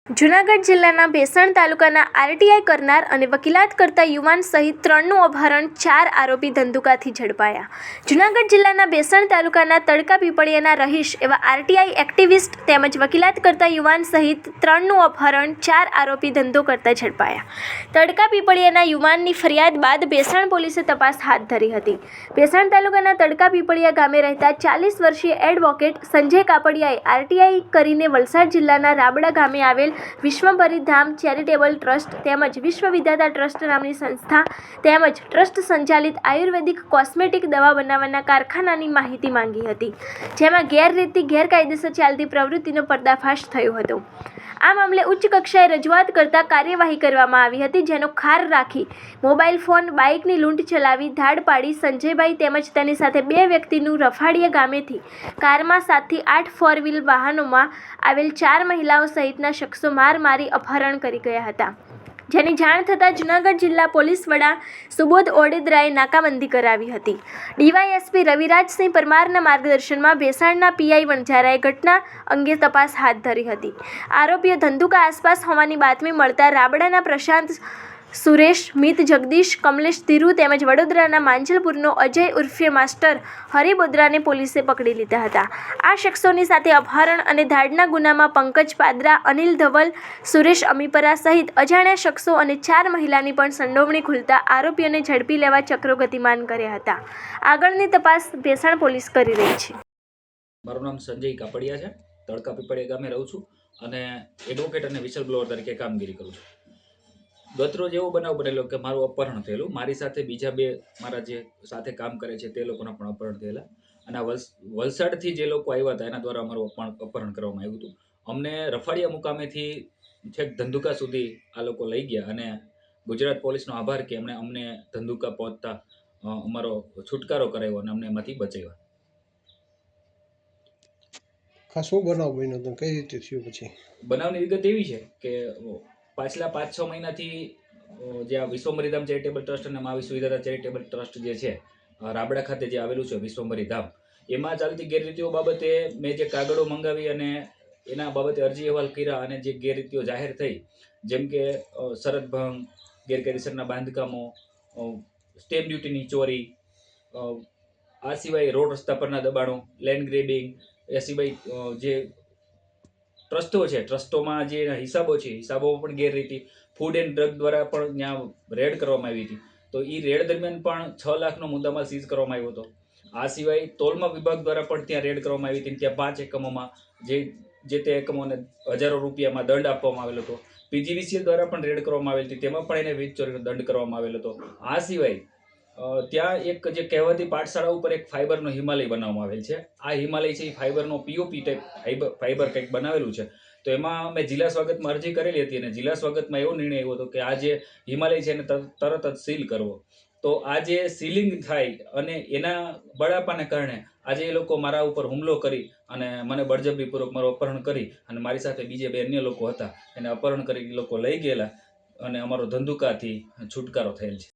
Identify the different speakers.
Speaker 1: જૂનાગઢ જિલ્લાના ભેસાણ તાલુકાના આરટીઆઈ કરનાર અને વકીલાત કરતા યુવાન સહિત 3નું અપહરણ, 4 આરોપી ધંધુકાથી ઝડપાયા. જૂનાગઢ જિલ્લાના ભેસાણ તાલુકાના તડકા પીપળિયાના રહીશ એવા આરટીઆઈ એક્ટિવિસ્ટ તેમજ વકીલાત કરતા યુવાન સહિત 3નું અપહરણ, 4 આરોપી ધંધો કરતા ઝડપાયા. તડકા પીપળિયાના યુવાનની ફરિયાદ બાદ ભેસાણ પોલીસે તપાસ હાથ ધરી હતી. ભેસાણ તાલુકાના તડકા પીપળિયા ગામે રહેતા 40 વર્ષીય એડવોકેટ સંજય કાપડિયાએ આરટીઆઈ કરીને વલસાડ જિલ્લાના રાબડા ગામે આવેલ વિશ્વભરી ધામ ચેરિટેબલ ટ્રસ્ટ તેમજ વિશ્વ વિધાતા ટ્રસ્ટ નામની સંસ્થા તેમજ ટ્રસ્ટ સંચાલિત આયુર્વેદિક કોસ્મેટિક દવા બનાવવાના કારખાનાની માહિતી માંગી હતી, જેમાં ગેરરીતિ ગેરકાયદેસર ચાલતી પ્રવૃત્તિનો પર્દાફાશ થયો હતો. આ મામલે ઉચ્ચ કક્ષાએ રજૂઆત કરતા કાર્યવાહી કરવામાં આવી હતી, જેનો ખાર રાખી મોબાઈલ ફોન, બાઇકની લૂંટ ચલાવી ધાડ પાડી સંજયભાઈ તેમજ તેની સાથે 2 વ્યક્તિનું રફાડિયા ગામેથી કારમાં 7 થી 8 4 વ્હીલ વાહનોમાં આવેલ 4 મહિલાઓ સહિતના શખ્સો માર મારી અપહરણ કરી ગયા હતા. જેની જાણ થતાં જૂનાગઢ જિલ્લા પોલીસ વડા સુબોધ ઓડેદરાએ નાકાબંધી કરાવી હતી. ડીવાયએસપી રવિરાજસિંહ પરમારના માર્ગદર્શનમાં ભેસાણના પીઆઈ વણઝારાએ ઘટના અંગે તપાસ હાથ ધરી હતી. આરોપીઓ ધંધુકા આસપાસ હોવાની બાતમી મળતા રાબડાના પ્રશાંત, સુરેશ, મિત, જગદીશ, કમલેશ, ધીરુ તેમજ વડોદરાના માંજલપુરનો અજય ઉર્ફે માસ્ટર હરિબોદરાને પોલીસે પકડી લીધા હતા. આ શખ્સોની સાથે અપહરણ અને ધાડના ગુનામાં પંકજ પાદરા, અનિલ ધવલ, સુરેશ અમીપરા સહિત અજાણ્યા શખ્સો અને 4 મહિલાની પણ સંડોવણી ખુલતા આરોપીઓને ઝડપી લેવા ચક્રો ગતિમાન કર્યા હતા. આગળની તપાસ ભેસાણ પોલીસ કરી રહી છે.
Speaker 2: મારું નામ સંજય કાપડિયા છે. તડકા પીપળિયા ગામે રહું છું અને એડવોકેટ અને વિસલ બ્લોઅર તરીકે કામગીરી કરું છું. ગતરોજ એવો બનાવ બનેલો કે મારું અપહરણ થયેલું. મારી સાથે બીજા 2 મારા જે સાથે કામ કરે છે તે લોકોના પણ અપહરણ થયેલા અને વલસાડથી જે લોકો આવ્યા હતા એના દ્વારા અમારું અપહરણ કરવામાં આવ્યું હતું. અમને રફાડિયા મુકામેથી છેક ધંધુકા સુધી આ લોકો લઈ ગયા અને ગુજરાત પોલીસનો આભાર કે એમણે અમને ધંધુકા પહોંચતા અમારો છુટકારો કરાવ્યો અને અમને એમાંથી બચાવ્યા.
Speaker 3: શું બનાવ બન્યો હતો, કઈ રીતે થયું? પછી
Speaker 2: બનાવની વિગત એવી છે કે પાછલા 5-6 મહિનાથી જે આ વિશ્વભરી ધામ ચેરિટેબલ ટ્રસ્ટ અને મા વિશ્વ વિધાતા ચેરિટેબલ ટ્રસ્ટ જે છે રાબડા ખાતે જે આવેલું છે વિશ્વભરી ધામ, એમાં ચાલતી ગેરરીતિઓ બાબતે મેં જે કાગળો મંગાવી અને એના બાબતે અરજી અહેવાલ કર્યા અને જે ગેરરીતિઓ જાહેર થઈ, જેમ કે શરત ભંગ, ગેરકાયદેસરના બાંધકામો, સ્ટેમ્પ ડ્યુટીની ચોરી, આ સિવાય રોડ રસ્તા પરના દબાણો, લેન્ડ ગ્રેબિંગ, એ સિવાય જે ટ્રસ્ટો છે ટ્રસ્ટોમાં જે હિસાબો છે હિસાબોમાં પણ ગેરરીતિ, ફૂડ એન્ડ ડ્રગ દ્વારા પણ ત્યાં રેડ કરવામાં આવી હતી. તો એ રેડ દરમિયાન પણ 6 લાખનો મુદ્દામાલ સીઝ કરવામાં આવ્યો હતો. આ સિવાય તોલમાપ વિભાગ દ્વારા પણ ત્યાં રેડ કરવામાં આવી હતી. ત્યાં 5 એકમોમાં જે તે એકમોને હજારો રૂપિયામાં દંડ આપવામાં આવેલો હતો. પીજીવીસીએલ દ્વારા પણ રેડ કરવામાં આવેલી હતી, તેમાં પણ એને વીજ ચોરીનો દંડ કરવામાં આવેલો હતો. આ સિવાય ત્યાં એક જે કહેવાતી પાઠશાળા ઉપર એક ફાઈબરનો હિમાલય બનાવવામાં આવેલ છે. આ હિમાલય છે એ ફાઈબરનો પીઓપી ટાઈપ ફાઈબર કંઈક બનાવેલું છે. તો એમાં મેં જિલ્લા સ્વાગતમાં અરજી કરેલી હતી અને જિલ્લા સ્વાગતમાં એવો નિર્ણય આવ્યો હતો કે આ જે હિમાલય છે એને તરત જ સીલ કરવો. તો આ જે સીલિંગ થાય અને એના બળાપાને કારણે આજે એ લોકો મારા ઉપર હુમલો કરી અને મને બળજબરીપૂર્વક મારું અપહરણ કરી અને મારી સાથે બીજે 2 અન્ય લોકો હતા એને અપહરણ કરી એ લોકો લઈ ગયેલા અને અમારો ધંધુકાથી છુટકારો થયેલ છે.